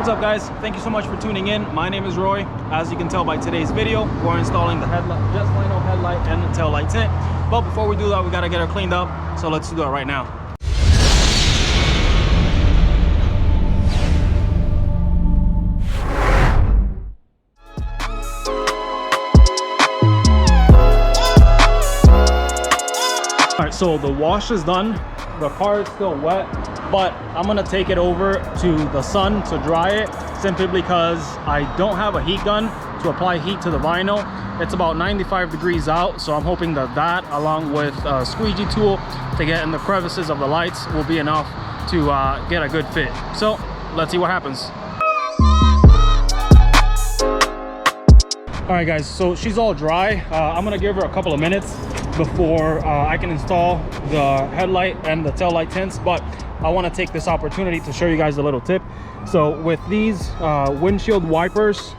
What's up guys, thank you so much for tuning in. My name is Roy. As you can tell by today's video, we're installing the headlight, just lino headlight and the tail light tint. But before we do that, we gotta get her cleaned up, so let's do it right now. All right, so the wash is done. The car is still wet, but I'm gonna take it over to the sun to dry it, simply because I don't have a heat gun to apply heat to the vinyl. It's about 95 degrees out, so I'm hoping that that, along with a squeegee tool to get in the crevices of the lights, will be enough to get a good fit. So let's see what happens. All right guys, so she's all dry. I'm gonna give her a couple of minutes before I can install the headlight and the tail light tints, but I want to take this opportunity to show you guys a little tip. So with these windshield wipers,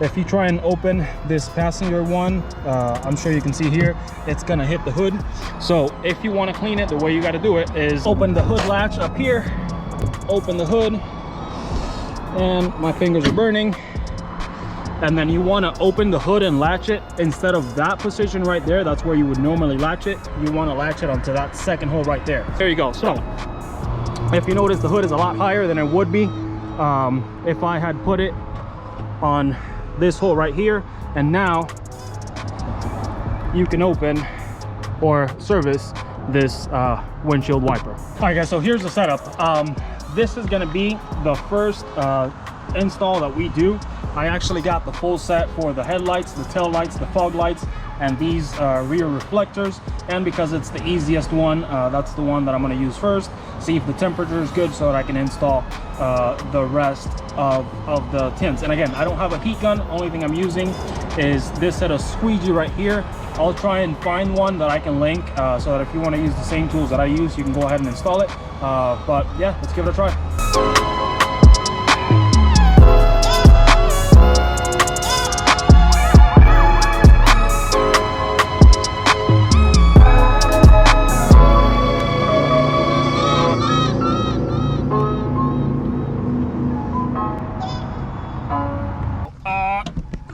if you try and open this passenger one, I'm sure you can see here, it's gonna hit the hood. So if you want to clean it, the way you got to do it is open the hood latch up here, open the hood, and my fingers are burning. And then you want to open the hood and latch it instead of that position right there. That's where you would normally latch it. You want to latch it onto that second hole right there. There you go. So if you notice, the hood is a lot higher than it would be if I had put it on this hole right here. And now you can open or service this windshield wiper. All right guys, so here's the setup. This is going to be the first install that we do. I actually got the full set for the headlights, the tail lights, the fog lights, and these rear reflectors. And because it's the easiest one, that's the one that I'm going to use first. See if the temperature is good so that I can install the rest of the tints. And again, I don't have a heat gun. Only thing I'm using is this set of squeegee right here. I'll try and find one that I can link so that if you want to use the same tools that I use, you can go ahead and install it. But yeah, let's give it a try.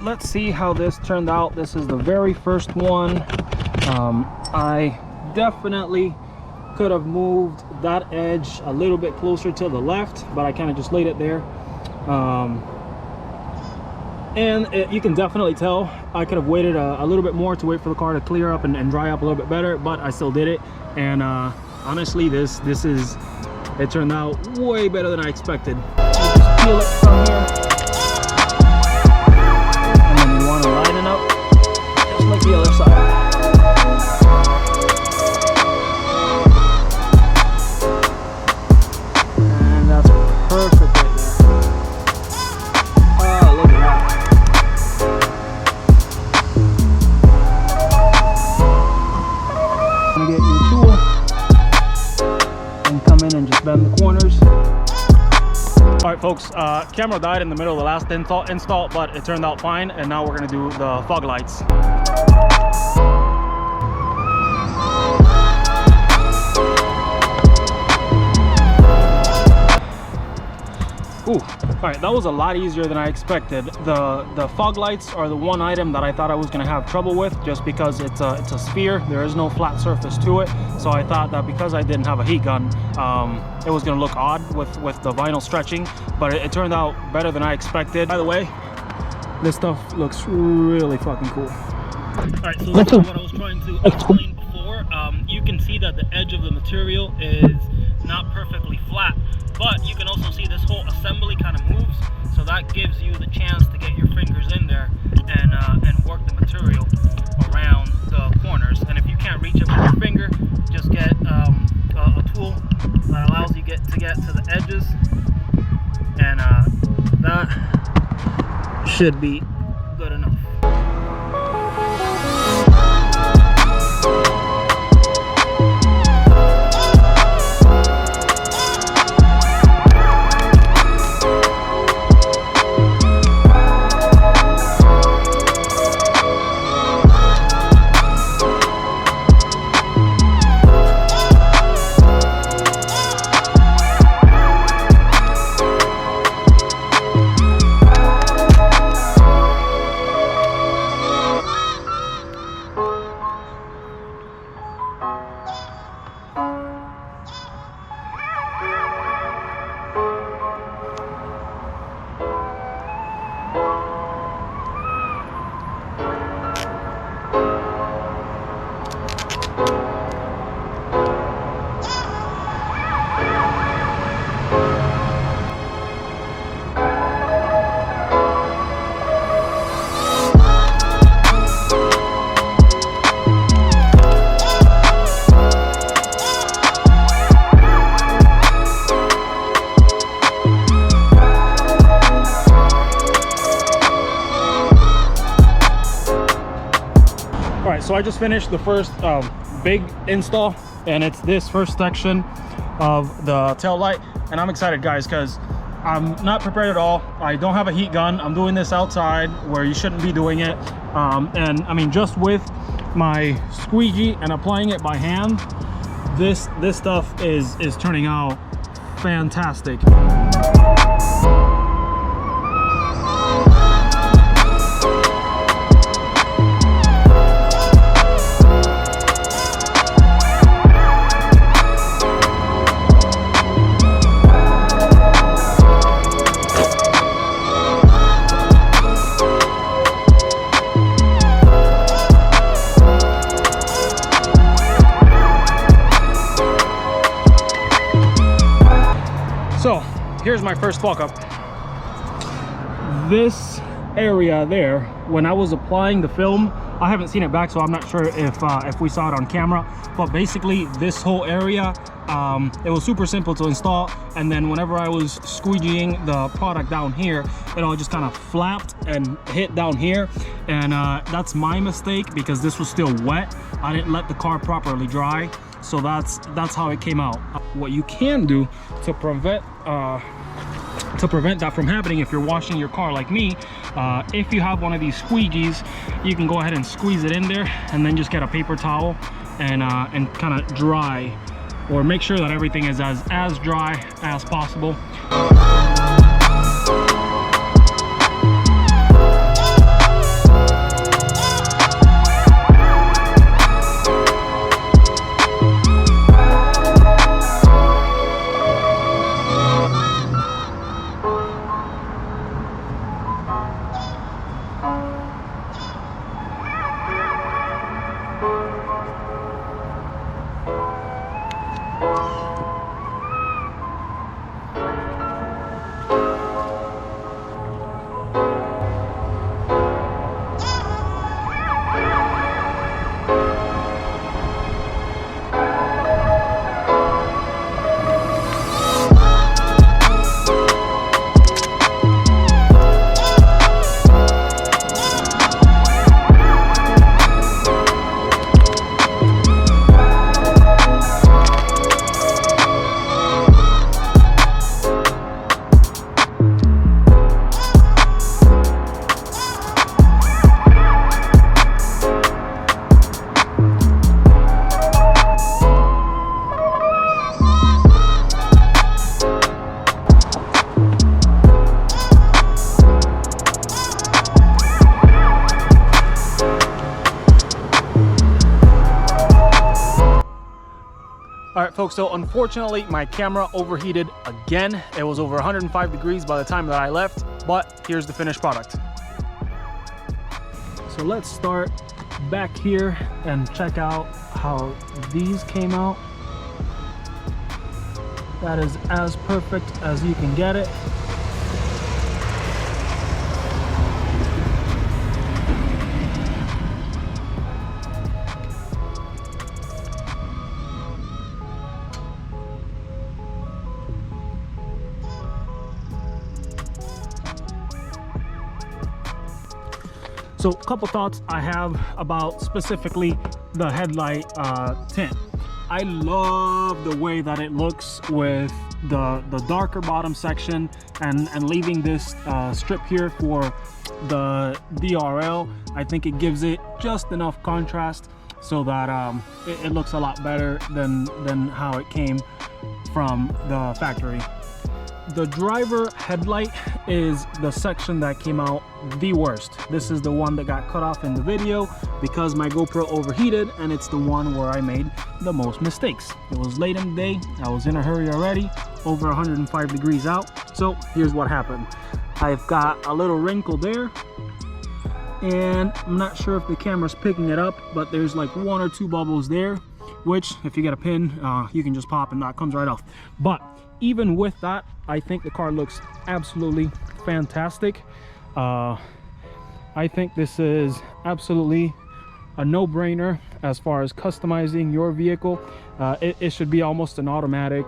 Let's see how this turned out. This is the very first one. I definitely could have moved that edge a little bit closer to the left, but I kind of just laid it there. You can definitely tell I could have waited a little bit more to wait for the car to clear up and dry up a little bit better, but I still did it. And honestly, it turned out way better than I expected. Just peel it from here. Want to line it up just like the other side. And that's perfect right there. Oh, look at that. I'm gonna get your tool and come in and just bend the corners. All right folks, camera died in the middle of the last install, but it turned out fine, and now we're gonna do the fog lights. Ooh, all right, that was a lot easier than I expected. The fog lights are the one item that I thought I was gonna have trouble with, just because it's a sphere. There is no flat surface to it. So I thought that because I didn't have a heat gun, it was gonna look odd with the vinyl stretching, but it turned out better than I expected. By the way, this stuff looks really fucking cool. All right, so this is what I was trying to explain before. You can see that the edge of the material is not perfectly flat, but you can also see this whole assembly kind of moves, so that gives you the chance to get your fingers in there and work the material around the corners. And if you can't reach it with your finger, just get a tool that allows you to get to the edges, and that should be good enough. So I just finished the first big install, and it's this first section of the tail light, and I'm excited, guys, because I'm not prepared at all. I don't have a heat gun. I'm doing this outside where you shouldn't be doing it, and I mean, just with my squeegee and applying it by hand, this stuff is turning out fantastic. So here's my first fuck up. This area there, when I was applying the film, I haven't seen it back, so I'm not sure if we saw it on camera, but basically this whole area, it was super simple to install, and then whenever I was squeegeeing the product down here, it all just kind of flapped and hit down here, and that's my mistake because this was still wet. I didn't let the car properly dry, so that's how it came out. What you can do to prevent that from happening, if you're washing your car like me, if you have one of these squeegees, you can go ahead and squeeze it in there and then just get a paper towel and kind of dry, or make sure that everything is as dry as possible. All right, folks, so unfortunately my camera overheated again. It was over 105 degrees by the time that I left, but here's the finished product. So let's start back here and check out how these came out. That is as perfect as you can get it. So a couple thoughts I have about specifically the headlight tint. I love the way that it looks with the darker bottom section and leaving this strip here for the DRL. I think it gives it just enough contrast so that it looks a lot better than how it came from the factory. The driver headlight is the section that came out the worst. This is the one that got cut off in the video because my GoPro overheated, and it's the one where I made the most mistakes. It was late in the day, I was in a hurry already, over 105 degrees out. So here's what happened. I've got a little wrinkle there, and I'm not sure if the camera's picking it up, but there's like 1 or 2 bubbles there. which if you get a pin, you can just pop and that comes right off. But even with that, I think the car looks absolutely fantastic. I think this is absolutely a no-brainer as far as customizing your vehicle. It should be almost an automatic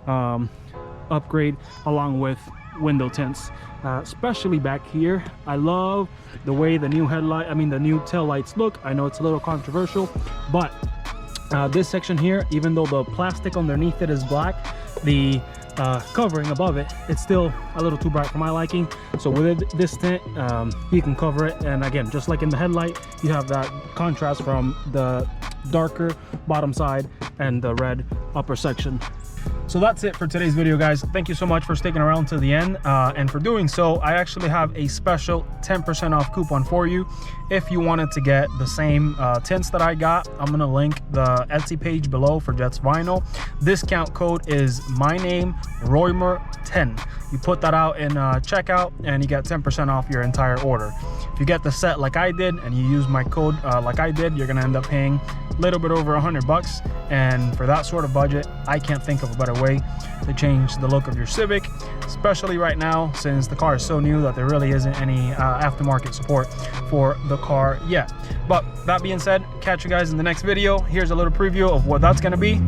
upgrade along with window tints, especially back here. I love the way the new the new tail lights look. I know it's a little controversial, but this section here, even though the plastic underneath it is black, the covering above it, it's still a little too bright for my liking. So with this tint, you can cover it, and again, just like in the headlight, you have that contrast from the darker bottom side and the red upper section. So that's it for today's video, guys. Thank you so much for sticking around to the end, and for doing so, I actually have a special 10% off coupon for you if you wanted to get the same tints that I got. I'm gonna link the Etsy page below for Jets Vinyl. Discount code is my name, Roymer10. You put that out in checkout and you get 10% off your entire order. If you get the set like I did and you use my code like I did, you're gonna end up paying a little bit over $100, and for that sort of budget, I can't think of a better way to change the look of your Civic, especially right now since the car is so new that there really isn't any aftermarket support for the car yet. But that being said, catch you guys in the next video. Here's a little preview of what that's gonna be.